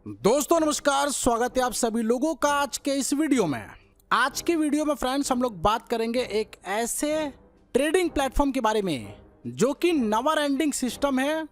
दोस्तों नमस्कार, स्वागत है आप सभी लोगों का आज के इस वीडियो में। आज के वीडियो में फ्रेंड्स हम लोग बात करेंगे एक ऐसे ट्रेडिंग प्लेटफॉर्म के बारे में जो कि नेवर एंडिंग सिस्टम है,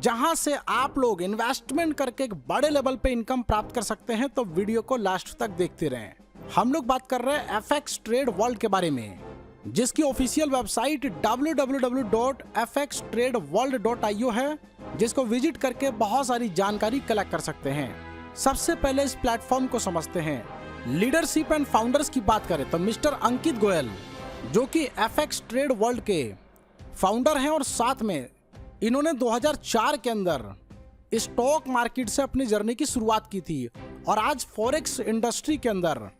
जहां से आप लोग इन्वेस्टमेंट करके एक बड़े लेवल पे इनकम प्राप्त कर सकते हैं। तो वीडियो को लास्ट तक देखते रहें। हम लोग बात कर रहे हैं FX ट्रेड वर्ल्ड के बारे में, जिसकी ऑफिशियल वेबसाइट www.fxtradeworld.io है, जिसको विजिट करके बहुत सारी जानकारी कलेक्ट कर सकते हैं। सबसे पहले इस प्लेटफॉर्म को समझते हैं। लीडरशिप एंड फाउंडर्स की बात करें तो मिस्टर अंकित गोयल, जो कि FX ट्रेड वर्ल्ड के फाउंडर हैं, और साथ में इन्होंने 2004 के अंदर स्टॉक मार्केट से अपनी जर्नी की शुरुआत की थी और आज फॉरेक्स इंडस्ट्री के अंदर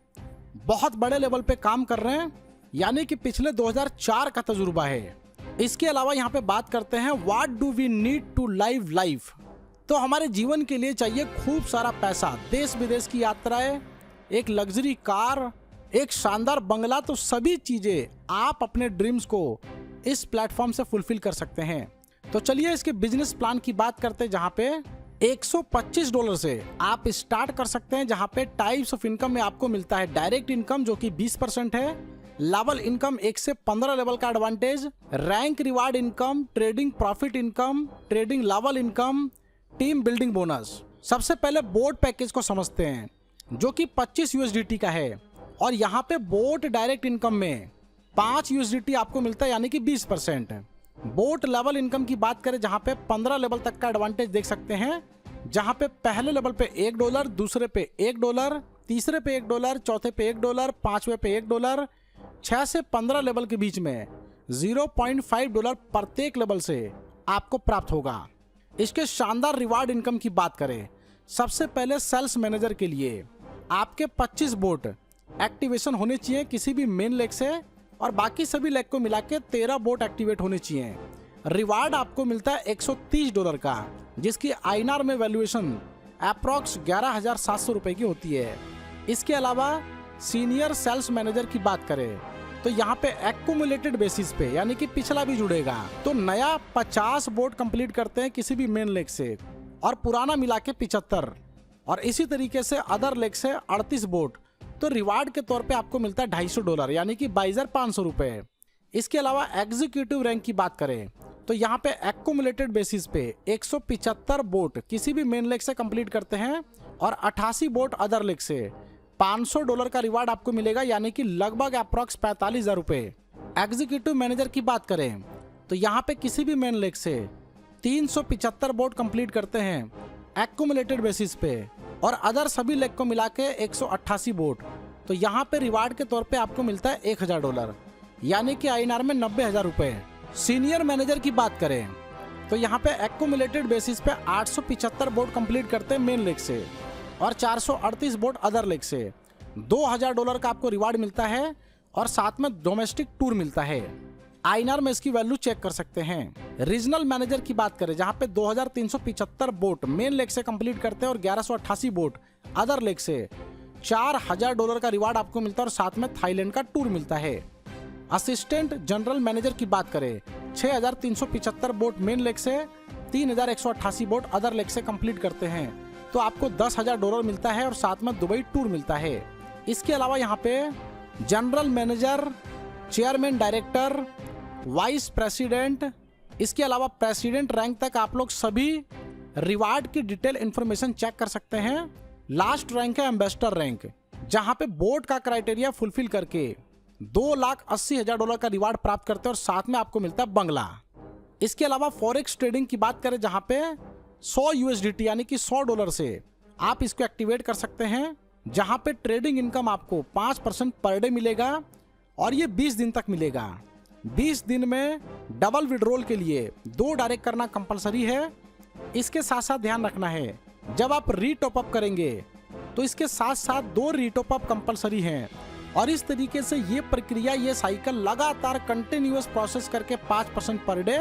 बहुत बड़े लेवल पे काम कर रहे हैं, यानी कि पिछले 2004 का तजुर्बा है। इसके अलावा यहाँ पे बात करते हैं what do we need to live life. तो हमारे जीवन के लिए चाहिए खूब सारा पैसा, देश विदेश की यात्राएं, एक लग्जरी कार, एक शानदार बंगला। तो सभी चीजें आप अपने ड्रीम्स को इस प्लेटफॉर्म से फुलफिल कर सकते हैं। तो चलिए इसके बिजनेस प्लान की बात करते हैं, जहाँ पे $125 से आप स्टार्ट कर सकते हैं। जहाँ पे टाइप्स ऑफ इनकम में आपको मिलता है डायरेक्ट इनकम जो कि 20% है, लेवल इनकम 1 से 15 लेवल का advantage, rank reward income, trading profit income, trading level income, team building bonus. सबसे पहले बोट पैकेज को समझते हैं, जो कि 25 USDT का है, और यहाँ पे बोट डायरेक्ट इनकम में 5 USDT आपको मिलता है, यानी कि 20%। बोट लेवल इनकम की बात करें, जहाँ पे 15 लेवल तक का एडवांटेज देख सकते हैं, जहाँ पे पहले लेवल पे $1, दूसरे पे $1, तीसरे पे $1, चौथे पे $1, पांचवे पे $1, 6 से 15 लेवल के बीच में $0.5 प्रत्येक लेवल से आपको प्राप्त होगा। इसके शानदार रिवार्ड इनकम की बात करें, सबसे पहले सेल्स मैनेजर के लिए आपके 25 बोट एक्टिवेशन होने चाहिए किसी भी मेन लेग से, और बाकी सभी लेग को मिला के 13 बोट एक्टिवेट होने चाहिए। रिवार्ड आपको मिलता है $130 का, जिसकी INR में वैल्यूएशन अप्रॉक्स 11,700 रुपए की होती है। इसके अलावा सीनियर सेल्स मैनेजर की बात करें तो यहाँ पे एक्यूमुलेटेड बेसिस पे, यानी कि पिछला भी जुड़ेगा, तो नया 50 बोट कंप्लीट करते हैं किसी भी मेन लेग से, और पुराना मिला के 75, और इसी तरीके से अदर लेग से 38 बोट। तो रिवार्ड के तौर पे आपको मिलता है $250, यानी कि 22,500 रुपए। इसके अलावा एग्जीक्यूटिव रैंक की बात करें तो यहाँ पे एक्यूमुलेटेड बेसिस पे 175 बोट किसी भी मेन लेग से कंप्लीट करते हैं, और 88 बोट अदर लेग से $500 का रिवार्ड आपको मिलेगा, यानी कि लगभग अप्रॉक्स 45,000 रुपए। एग्जीक्यूटिव मैनेजर की बात करें तो यहाँ पे किसी भी मेन लेग से 375 बोट कंप्लीट करते हैं एक्यूमुलेटेड बेसिस पे, और अदर सभी लेग को मिला के 188 बोट। तो यहाँ पे रिवार्ड के तौर पे आपको मिलता है $1,000, यानी कि INR में 90,000 रुपए। सीनियर मैनेजर की बात करें तो यहाँ पे एक्यूमुलेटेड बेसिस पे 875 बोट कंप्लीट करते हैं मेन लेग से, और 438 बोट अदर लेग से। $2,000 का आपको रिवार्ड मिलता है, और साथ में डोमेस्टिक टूर मिलता है। INR में इसकी वैल्यू चेक कर सकते हैं। रीजनल मैनेजर की बात करें, जहां पे 2,375 बोट मेन लेग से कंप्लीट करते हैं, और 1,188 बोट अदर लेग से $4,000 का रिवार्ड आपको मिलता है, और साथ में थाईलैंड का टूर मिलता है। असिस्टेंट जनरल मैनेजर की बात करें 6,375 बोट मेन लेग से, 3,188 बोट अदर लेग से कंप्लीट करते हैं, तो आपको $10,000 मिलता है, और साथ में दुबई टूर मिलता है। इसके अलावा यहाँ पे general manager, chairman, director, vice president, इसके अलावा प्रेसिडेंट रैंक तक आप लोग सभी रिवार्ड की डिटेल इंफॉर्मेशन चेक कर सकते हैं। लास्ट रैंक है एम्बेसडर रैंक, जहां पे बोर्ड का क्राइटेरिया फुलफिल करके $2,80,000 का रिवार्ड प्राप्त करते हैं, और साथ में आपको मिलता है बंगला। इसके अलावा फॉरेक्स ट्रेडिंग की बात करें, जहां पे 100 USDT यानी कि $100 से आप इसको एक्टिवेट कर सकते हैं, जहां पे ट्रेडिंग इनकम आपको 5% पर डे मिलेगा, और ये 20 दिन तक मिलेगा। 20 दिन में डबल विड्रॉल के लिए 2 डायरेक्ट करना कंपलसरी है। इसके साथ साथ ध्यान रखना है, जब आप रीटॉप अप करेंगे तो इसके साथ साथ 2 रीटॉप अप कंपलसरी हैं, और इस तरीके से ये प्रक्रिया, ये साइकिल लगातार कंटिन्यूअस प्रोसेस करके 5% पर डे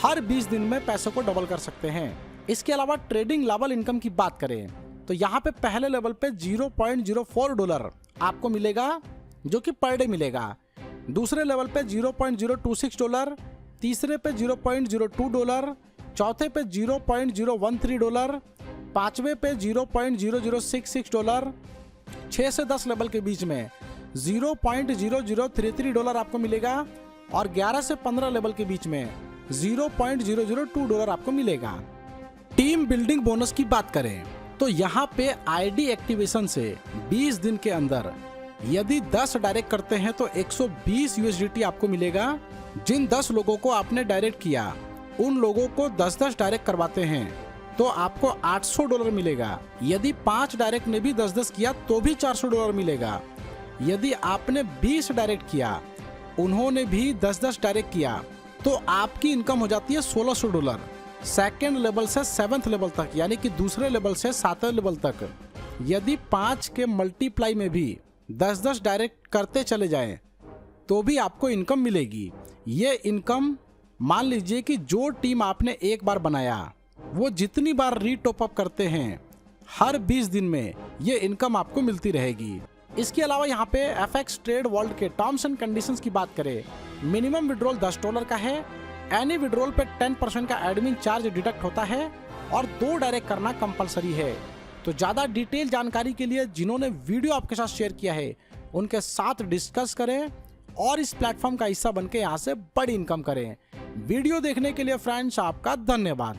हर 20 दिन में पैसों को डबल कर सकते हैं। इसके अलावा ट्रेडिंग लेवल इनकम की बात करें तो यहाँ पे पहले लेवल पे $0.04 आपको मिलेगा, जो कि पर डे मिलेगा। दूसरे लेवल पे $0.026, तीसरे पे $0.02, चौथे पे $0.013, पांचवे पे $0.0066, 6 से 10 लेवल के बीच में $0.0033 आपको मिलेगा और 11 से 15 लेवल के बीच में $0.002 आपको मिलेगा। टीम बिल्डिंग बोनस की बात करें तो यहाँ पे आईडी एक्टिवेशन से 20 दिन के अंदर यदि 10 डायरेक्ट करते हैं तो 120 USDT आपको मिलेगा। जिन 10 लोगों को आपने डायरेक्ट किया उन लोगों को 10-10 डायरेक्ट करवाते हैं तो आपको $800 मिलेगा। यदि 5 डायरेक्ट ने भी 10-10 किया तो भी $400 मिलेगा। यदि आपने 20 डायरेक्ट किया, उन्होंने भी 10-10 डायरेक्ट किया तो आपकी इनकम हो जाती है $1600। सेकेंड लेवल से 7th लेवल तक, यानी कि दूसरे लेवल से 7वें लेवल तक यदि 5 के मल्टीप्लाई में भी 10-10 डायरेक्ट करते चले जाएं तो भी आपको इनकम मिलेगी। ये इनकम मान लीजिए कि जो टीम आपने एक बार बनाया वो जितनी बार रीटॉप अप करते हैं हर 20 दिन में ये इनकम आपको मिलती रहेगी। इसके अलावा यहाँ पे FX ट्रेड वर्ल्ड के टर्म्स एंड कंडीशंस की बात करें, मिनिमम विड्रॉल $10 का है। एनी विड्रॉल पे 10% का एडमिन चार्ज डिडक्ट होता है और 2 डायरेक्ट करना कंपलसरी है। तो ज़्यादा डिटेल जानकारी के लिए जिन्होंने वीडियो आपके साथ शेयर किया है उनके साथ डिस्कस करें और इस प्लेटफॉर्म का हिस्सा बनके यहाँ से बड़ी इनकम करें। वीडियो देखने के लिए फ्रेंड्स आपका धन्यवाद।